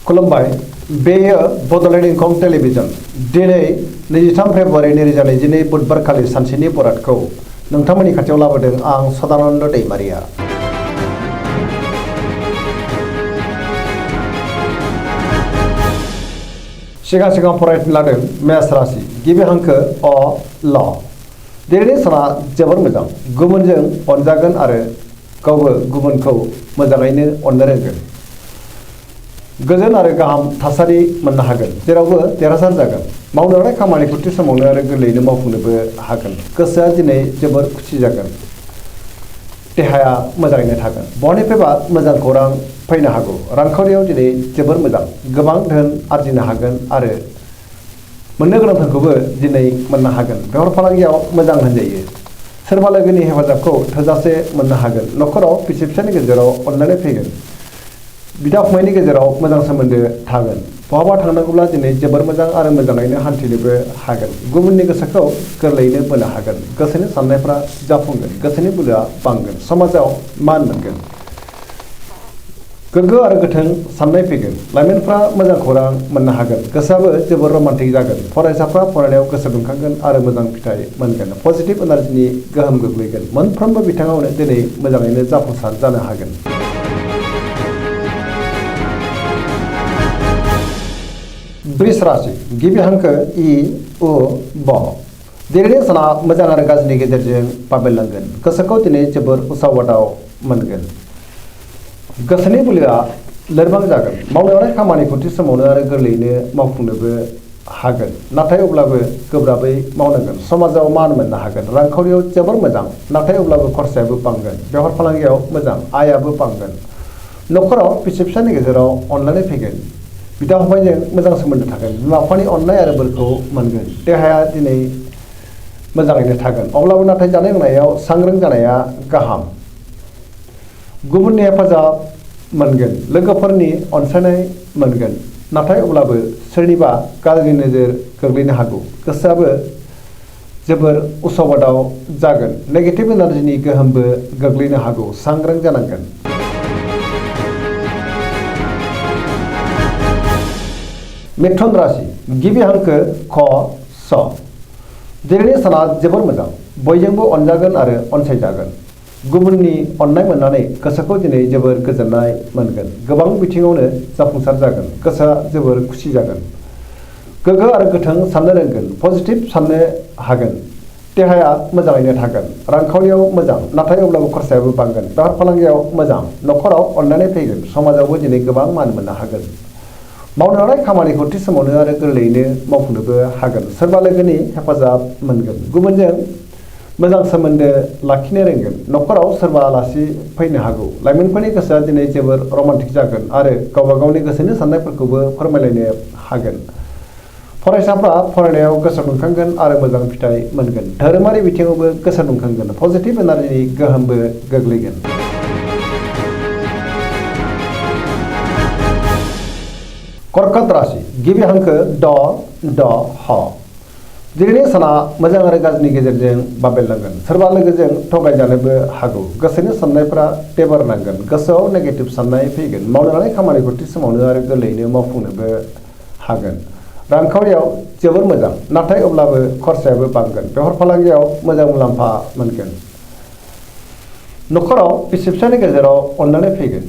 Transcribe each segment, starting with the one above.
खुलुमबाय बेयो बड'लेण्ड इंखं टेलिभिजन दिनै 23 फेब्रुवारि 2022 बुधबारखालि सानसेनि बरादखौ नोंथांमोननि खाथियाव लाबोदों आं सदानन्द दैमारिया। सिगां फरायनो लादों मेष राशि गिबि हांखो अ ल दिनैनि साना जोबोर मोजां गुबुनजों अनजागोन आरो गावबो गुबुनखौ मोजाङैनो अननो रोंगोन। गोजोन आरो गाहाम थासारि मोननो हागोन जेरावबो देरहासार जागोन मावनो लानाय खामानिखौ थि समावनो आरो गोरलैयैनो मावफुंनोबो हागोन। गोसोआ दिनै जोबोर खुसि जागोन देहाया मोजाङैनो थागोन बहानिफ्रायबा मोजां खौरां फैनो हागौ। रांखावरियाव दिनै जोबोर मोजां गोबां धोन आरजिनो हागोन आरो मोननो गोनां धोनखौबो दिनै मोननो हागोन। बेफार फालांगियाव मोजां होनजायो सोरबा लोगोनि हेफाजाबखौ थोजासे मोननो हागोन। न'खराव बिसि फिसायनि गेजेराव अनलायनाय फैगोन बिदा फंबायनि गेजेराव मोजां सोमोन्दो थागोन। बहाबा थांनांगौब्ला दिनै जोबोर मोजां आरो मोजाङैनो हान्थिनोबो हागोन। गुबुननि गोसोखौ गोरलैयैनो बोनो हागोन। गोसोनि साननायफ्रा जाफुंगोन गोसोनि बोलोआ बांगोन समाजाव मान मोनगोन। गोग्गो आरो गोथों साननाय फैगोन। लाइमोनफ्रा मोजां खौरां मोननो हागोन गोसोआबो जोबोर रमान्टिक जागोन। फरायसाफ्रा फरायनायाव गोसो दुंखांगोन आरो मोजां फिथाइ मोनगोन। पजिटिभ एनार्जिनि गोहोम गोग्लैगोन मोनफ्रोमबो बिथिङावनो दिनै मोजाङैनो जाफुंसार जानो हागोन। वृष राशि गिबि हांखो इ उ ब दिनैनि साना मोजां आरो गाज्रिनि गेजेरजों बाबेरलांगोन। गोसोखौ दिनै जोबोर उसाव बादाव मोनगोन। गोसोनि बोलोआ लोरबां जागोन मावनो लानाय खामानिखौ थि समावनो आरो गोरलैयैनो मावफुंनोबो हागोन नाथाय अब्लाबो गोब्राबै मावनांगोन। समाजाव मान मोननो हागोन। रांखावरियाव जोबोर मोजां नाथाय अब्लाबो खरसायाबो बांगोन। बेफार फालांगियाव मोजां आयाबो बांगोन। न'खराव बिसि फिसायनि गेजेराव अनलायनाय फैगोन बिदा फंबायजों मोजां सोमोन्दो थागोन। बिमा बिफानि अननाय आरो बोरखौ मोनगोन। देहाया दिनै मोजाङैनो थागोन अब्लाबो नाथाय जानाय लोंनायाव सांग्रां जानाया गाहाम। गुबुननि हेफाजाब मोनगोन लोगोफोरनि अनसायनाय मोनगोन नाथाय अब्लाबो सोरनिबा गाज्रि नोजोर गोग्लैनो हागौ। गोसोआबो जोबोर उसाव बादाव जागोन। नेगेटिभ एनार्जिनि गोहोमबो गोग्लैनो हागौ सांग्रां जानांगोन। मिथुन राशि गिबि हांखो ख स दिनैनि साना जोबोर मोजां बयजोंबो अनजागोन आरो अनसायजागोन। गुबुननि अननाय मोननानै गोसोखौ दिनै जोबोर गोजोननाय मोनगोन। गोबां बिथिङावनो जाफुंसार जागोन गोसोआ जोबोर खुसि जागोन। गोग्गो आरो गोथों साननो रोंगोन पजिटिभ साननो हागोन। देहाया मोजाङैनो थागोन। रांखावरियाव मोजां नाथाय अब्लाबो खरसायाबो बांगोन। बेफार फालांगियाव मोजां न'खराव अनलायनाय फैगोन। समाजावबो दिनै गोबां मान मोननो हागोन। मावनो लानाय खामानिखौ थि समावनो आरो गोरलैयैनो मावफुंनोबो हागोन। सोरबा लोगोनि हेफाजाब मोनगोन। गुबुनजों मोजां सोमोन्दो लाखिनो रोंगोन। न'खराव सोरबा आलासि फैनो हागौ। लाइमोनफोरनि गोसोआ दिनै जोबोर रमान्टिक जागोन आरो गावबा गावनि गोसोनि साननायफोरखौबो फोरमायलायनो हागोन। फरायसाफ्रा फरायनायाव गोसो दुंखांगोन आरो मोजां फिथाइ मोनगोन। धोरोमारि बिथिङावबो गोसो दुंखांगोन पजिटिभ एनार्जिनि गोहोमबो गोग्लैगोन। कर्कट राशि गिबि हांखो ड ड ह दिनैनि साना मोजां आरो गाज्रिनि गेजेरजों बाबेरलांगोन। सोरबा लोगोजों थगायजानोबो हागौ। गोसोनि साननायफ्रा टेबारनांगोन। गोसोआव नेगेटिभ साननाय फैगोन। मावनो लानाय खामानिखौ थि समावनो आरो गोरलैयैनो मावफुंनोबो हागोन। रांखावरियाव जोबोर मोजां नाथाय अब्लाबो खरसायाबो बांगोन। बेफार फालांगियाव मोजां मुलाम्फा मोनगोन। न'खराव बिसि फिसायनि गेजेराव अनलायनाय फैगोन।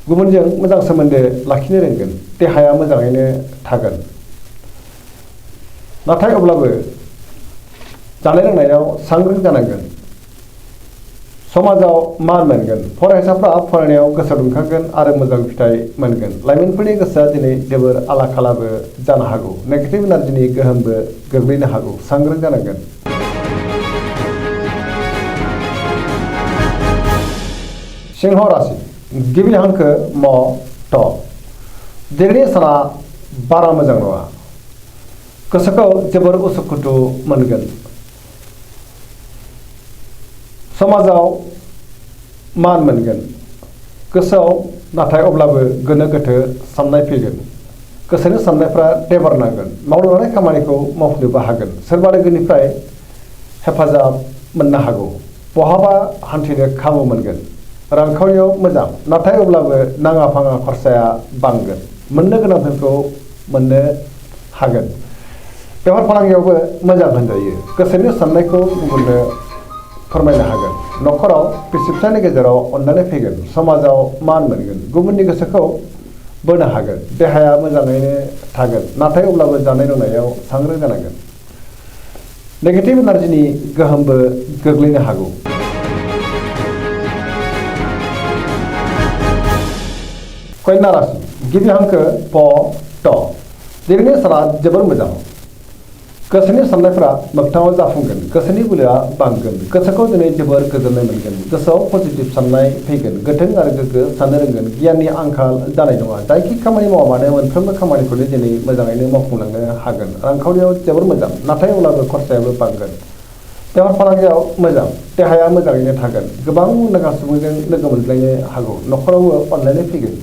गुबुनजों मोजां सोमोन्दो लाखिनो रोंगोन। देहाया मोजाङैनो थागोन नाथाय अब्लाबो जानाय लोंनायाव सांग्रां जानांगोन। समाजाव मान मोनगोन। फरायसाफ्रा फरायनायाव गोसो दुंखांगोन आरो मोजां फिथाइ मोनगोन। लाइमोनफोरनि गोसोआ दिनै जोबोर आला खालाबो जानो हागौ। नेगेटिभ एनार्जिनि गोहोमबो गोग्लैनो हागौ सांग्रां जानांगोन। सिंह राशि गिबि हांखो म ट दिनैनि साना बारा मोजां नङा। गोसोखौ जोबोर उसुखुथु मोनगोन। समाजाव मान मोनगोन। गोसोआव नाथाय अब्लाबो गोनो गोथो साननाय फैगोन। गोसोनि साननायफ्रा टेबारनांगोन। मावनो लानाय खामानिखौ मावफुंनोबो हागोन। सोरबा लोगोनिफ्राय हेफाजाब मोननो हागौ। बहाबा हान्थिनो खाबु मोनगोन। रांखावरियाव मोजां नाथाय अब्लाबो नाङा फाङा खरसाया बांगोन। मोननो गोनांफोरखौ मोननो हागोन। बेफार फालांगियावबो मोजां होनजायो। गोसोनि साननायखौ गुबुननो फोरमायनो हागोन। न'खराव बिसि फिसायनि गेजेराव अनलायनाय फैगोन। समाजाव मान मोनगोन। गुबुननि गोसोखौ बोनो हागोन। देहाया मोजाङैनो थागोन, नाथाय अब्लाबो जानाय लोंनायाव सांग्रां जानांगोन। नेगेटिभ एनार्जिनि गोहोमबो गोग्लैनो हागौ। कन्या राशि गिबि हांखो प ट। दिनैनि साना जोबोर मोजां। गोसोनि साननायफोरा मोगथाङाव जाफुंगोन। गोसोनि बोलोआ बांगोन। गोसोखौ दिनै जोबोर गोजोननाय मोनगोन। गोसोआव पजिटिभ साननाय फैगोन। गोथों आरो गोग्गो साननो रोंगोन। गियाननि आंखाल जानाय नङा। जायखि खामानि मावा मानो मोनफ्रोमबो खामानिखौनो दिनै मोजाङैनो मावफुंलांनो हागोन। रांखावरियाव जोबोर मोजां, नाथाय अब्लाबो खरसायाबो बांगोन। बेफार फालांगियाव मोजां। देहाया मोजाङैनो थागोन। गोबां मुंदांखा सुबुंजों लोगो मोनज्लायनो हागौ। न'खरावबो अनलायनाय फैगोन।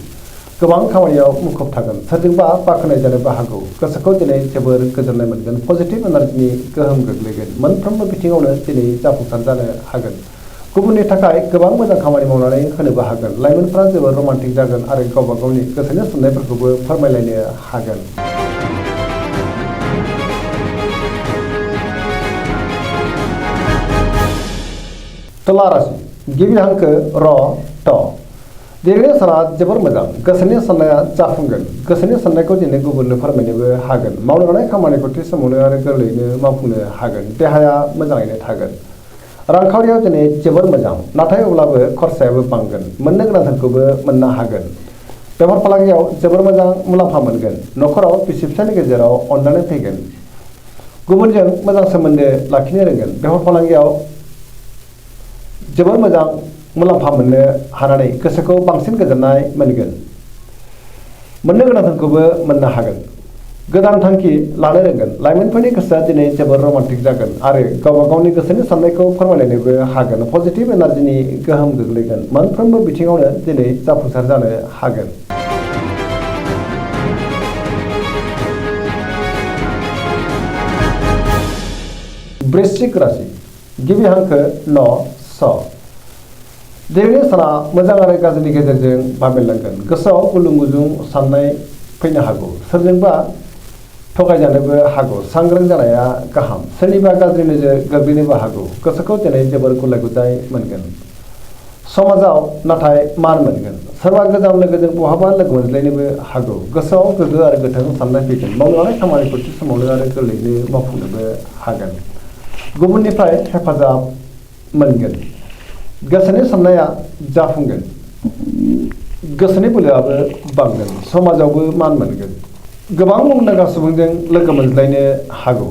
गोबां खामानियाव मुखुब थागोन। सोरजोंबा बाख्नाय जानोबो हागौ। गोसोखौ दिनै जोबोर गोजोननाय मोनगोन। पजिटिभ एनार्जिनि गोहोम गोग्लैगोन। मोनफ्रोमबो बिथिङावनो दिनै जाफुंसार जानो हागोन। गुबुननि थाखाय गोबां मोजां खामानि मावनानै होनोबो हागोन। लाइमोनफोरा जोबोर रमान्टिक जागोन आरो गावबा गावनि गोसोनि साननायफोरखौबो फोरमायलायनो हागोन। तुला राशि गिबि हांखो र ट। दिनैनि साना जोबोर मोजां। गोसोनि साननाया जाफुंगोन। गोसोनि साननायखौ दिनै गुबुननो फोरमायनोबो हागोन। मावनो लानाय खामानिखौ थि समावनो आरो गोरलैयैनो मावफुंनो हागोन। देहाया मोजाङैनो थागोन। रांखावरियाव दिनै जोबोर मोजां, नाथाय अब्लाबो खरसायाबो बांगोन। मोननो गोनांफोरखौबो मोननो हागोन। बेफार फालांगियाव जोबोर मोजां मुलाम्फा मोनगोन। न'खराव बिसि फिसायनि गेजेराव अनलायनाय फैगोन। गुबुनजों मोजां सोमोन्दो लाखिनो रोंगोन। बेफार फालांगियाव जोबोर मोजां मुलाम्फा मोननो हानानै गोसोखौ बांसिन गोजोननाय मोनगोन। मोननो गोनांफोरखौबो मोननो हागोन। गोदान थांखि लानो रोंगोन। लाइमोनफोरनि गोसोआ दिनै जोबोर रमान्टिक जागोन आरो गावबा गावनि गोसोनि साननायखौ फोरमायलायनोबो हागोन। पजिटिभ एनार्जिनि गोहोम गोग्लैगोन। मोनफ्रोमबो बिथिङावनो दिनै जाफुंसार जानो हागोन। वृश्चिक राशि गिबि हांखो न स। दिनैनि साना मोजां आरो गाज्रिनि गेजेरजों बाबेनलांगोन। गोसोआव गुलुं गुजुं साननाय फैनो हागौ। सोरजोंबा थगायजानोबो हागौ। सांग्रां जानाया गाहाम। सोरनिबा गाज्रि नोजोर गोग्लैनोबो हागौ। गोसोखौ दिनै जोबोर गुलाय गुजाय मोनगोन। समाजाव नाथाय मान मोनगोन। सोरबा गोजान लोगोजों बहाबा लोगो मोनज्लायनोबो हागौ। गोसोआव गोग्गो आरो गोथों साननाय फैगोन। मावनो लानाय खामानिखौ थि समावनो आरो गोरलैयैनो मावफुंनोबो हागोन। गुबुननिफ्राय हेफाजाब मोनगोन। गोसोनि साननाया जाफुंगोन। गोसोनि बोलोआबो बांगोन। समाजावबो मान मोनगोन। गोबां मुंदांखा सुबुंजों लोगो मोनज्लायनो हागौ।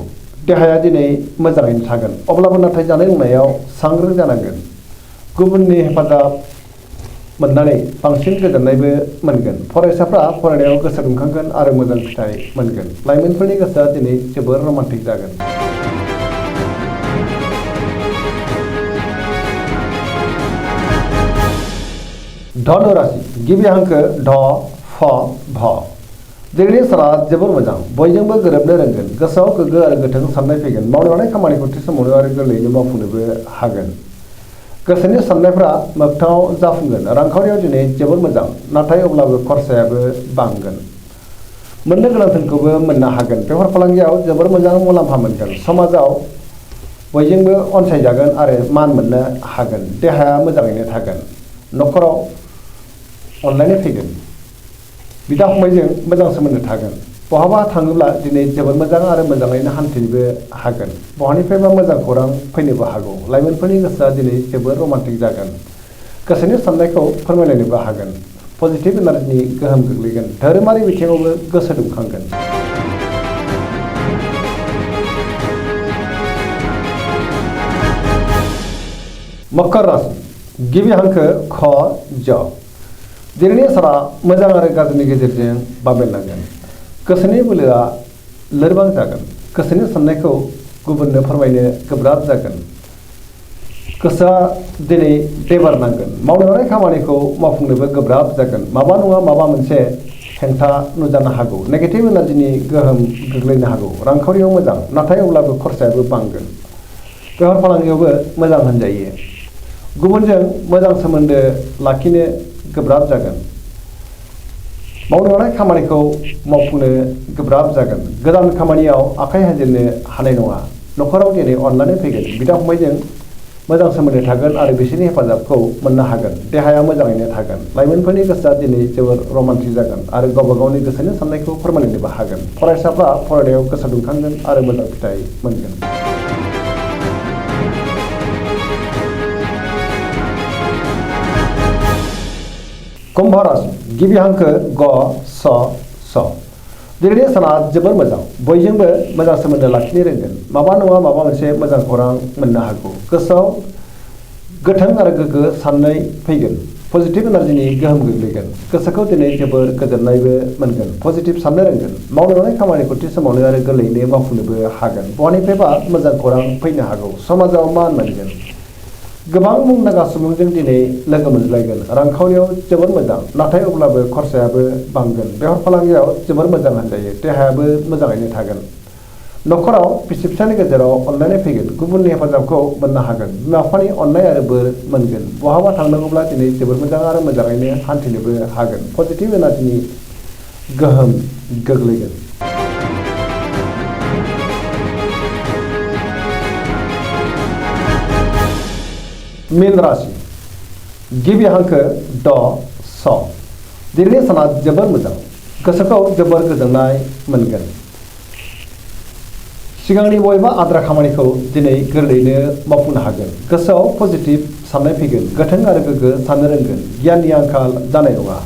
देहाया दिनै मोजाङैनो थागोन। अब्लाबो नाथाय जानाय लोंनायाव सांग्रां जानांगोन। गुबुननि हेफाजाब मोननानै बांसिन गोजोननायबो मोनगोन। फरायसाफ्रा फरायनायाव गोसो दुंखांगोन आरो मोजां फिथाइ मोनगोन। लाइमोनफोरनि गोसोआ दिनै जोबोर रमान्टिक जागोन। धनु राशि गिबि हांखो ढ फ भ। दिनैनि साना जोबोर मोजां। बयजोंबो गोरोबनो रोंगोन। गोसोआव गोग्गो आरो गोथों साननाय फैगोन। मावनो लानाय खामानिखौ थि समावनो आरो गोरलैयैनो मावफुंनोबो हागोन। गोसोनि साननायफ्रा मोगथाङाव जाफुंगोन। रांखावरियाव दिनै जोबोर मोजां, नाथाय अब्लाबो खरसायाबो बांगोन। मोननो गोनांफोरखौबो मोननो हागोन। बेफार फालांगियाव जोबोर मोजां मुलाम्फा मोनगोन। समाजाव बयजोंबो अनसायजागोन आरो मान मोननो हागोन। देहाया मोजाङैनो थागोन। न'खराव अनलायनाय फैगोन। बिदा फंबायजों मोजां सोमोन्दो थागोन। बहाबा थाङोब्ला दिनै जोबोर मोजां आरो मोजाङैनो हान्थिनोबो हागोन। बहानिफ्रायबा मोजां खौरां फैनोबो हागौ। लाइमोनफोरनि गोसोआ दिनै जोबोर रमान्टिक जागोन। गोसोनि साननायखौ फोरमायलायनोबो हागोन। पजिटिभ एनार्जिनि गोहोम गोग्लैगोन। धोरोमारि बिथिङावबो गोसो दुंखांगोन। मकर राशि गिबि हांखो ख ज। दिनैनि साना मोजां आरो गाज्रिनि गेजेरजों बाबेनलांगोन। गोसोनि बोलोआ लोरबां जागोन। गोसोनि साननायखौ गुबुननो फोरमायनो गोब्राब जागोन। गोसोआ दिनै देबारनांगोन। मावनो लानाय खामानिखौ मावफुंनोबो गोब्राब जागोन। माबा नङा माबा मोनसे हेंथा नुजानो हागौ। नेगेटिभ एनार्जिनि गोहोम गोग्लैनो हागौ। रांखावरियाव मोजां, नाथाय अब्लाबो खरसायाबो बांगोन। बेफार फालांगियावबो मोजां होनजायो। गुबुनजों मोजां सोमोन्दो लाखिनो गोब्राब जागोन। मावनो लानाय खामानिखौ मावफुंनो गोब्राब जागोन। गोदान खामानियाव आखाइ हाजेननो हानाय नङा। न'खराव दिनै अनलायनाय फैगोन। बिदा फंबायजों मोजां सोमोन्दो थागोन आरो बिसोरनि हेफाजाबखौ मोननो हागोन। देहाया मोजाङैनो थागोन। लाइमोनफोरनि गोसोआ दिनै जोबोर रमान्टिक जागोन आरो गावबा गावनि गोसोनि साननायखौ फोरमायलायनोबो हागोन। फरायसाफ्रा फरायनायाव गोसो दुंखांगोन आरो मोजां फिथाइ मोनगोन। कुम्भ राशि गिबि हांखो ग स स। दिनैनि साना जोबोर मोजां। बयजोंबो मोजां सोमोन्दो लाखिनो रोंगोन। माबा नङा माबा मोनसे मोजां खौरां मोननो हागौ। गोसोआव गोथों आरो गोग्गो साननाय फैगोन। पजिटिभ एनार्जिनि गोहोम गोग्लैगोन। गोसोखौ दिनै जोबोर गोजोननायबो मोनगोन। पजिटिभ साननो रोंगोन। मावनो लानाय खामानिखौ थि समावनो आरो गोरलैयैनो मावफुंनोबो हागोन। बहानिफ्रायबा मोजां खौरां फैनो हागौ। समाजाव मान मोनगोन। गोबां मुंदांखा सुबुंजों दिनै लोगो मोनज्लायगोन। रांखावरियाव जोबोर मोजां, नाथाय अब्लाबो खरसायाबो बांगोन। बेफार फालांगियाव जोबोर मोजां होनजायो। देहायाबो मोजाङैनो थागोन। न'खराव बिसि फिसायनि गेजेराव अनलायनाय फैगोन। गुबुननि हेफाजाबखौ मोननो हागोन। बिमा बिफानि अननाय आरो बोर मोनगोन। बहाबा थांनांगौब्ला दिनै जोबोर मोजां आरो मोजाङैनो हान्थिनोबो हागोन। पजिटिभ एनार्जिनि गोहोम गोग्लैगोन। मीन राशि गिबि हांखो ड स। दिनैनि साना जोबोर मोजां। गोसोखौ जोबोर गोजोननाय मोनगोन। सिगांनि बबेबा आद्रा खामानिखौ दिनै गोरलैयैनो मावफुंनो हागोन। गोसोआव पजिटिभ साननाय फैगोन। गोथों आरो गोग्गो साननो रोंगोन। गियाननि आंखाल जानाय नङा।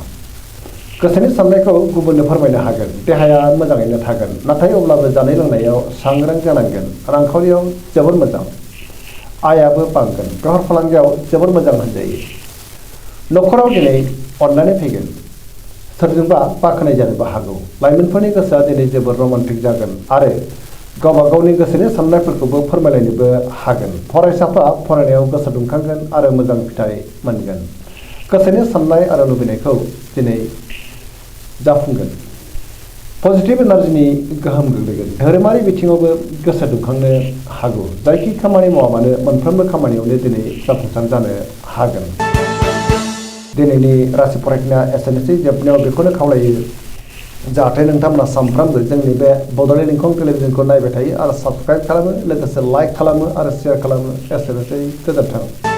गोसोनि साननायखौ गुबुननो फोरमायनो हागोन। देहाया मोजाङैनो थागोन, नाथाय अब्लाबो जानाय लोंनायाव सांग्रां जानांगोन। रांखावरियाव जोबोर मोजां। आयाबो बांगोन। बेफार फालांगियाव जोबोर मोजां होनजायो। न'खराव दिनै अनलायनाय फैगोन। सोरजोंबा बाख्नाय जानोबो हागौ। लाइमोनफोरनि गोसोआ दिनै जोबोर रमान्टिक जागोन आरो गावबा गावनि गोसोनि साननायफोरखौबो फोरमायलायनोबो हागोन। फरायसाफ्रा फरायनायाव गोसो दुंखांगोन आरो मोजां फिथाइ मोनगोन। गोसोनि साननाय आरो लुबैनायखौ दिनै जाफुंगोन। पजिटिभ एनार्जिनि गोहोम गोग्लैगोन। धोरोमारि बिथिङावबो गोसो दुंखांनो हागौ। जायखि खामानि मावा मानो मोनफ्रोमबो खामानियावनो दिनै जाफुंसार जानो हागोन। दिनैनि राशि फरायनाया एसेनोसै। जोबनायाव बेखौनो खावलायो जाहाथे नोंथांमोना सानफ्रामबो जोंनि बे बड'लेण्ड इंखं टेलिभिजनखौ नायबाय थायो आरो साबस्क्राइब खालामो, लोगोसे लाइक खालामो आरो शेयार खालामो। एसेनोसै, गोजोन्थों।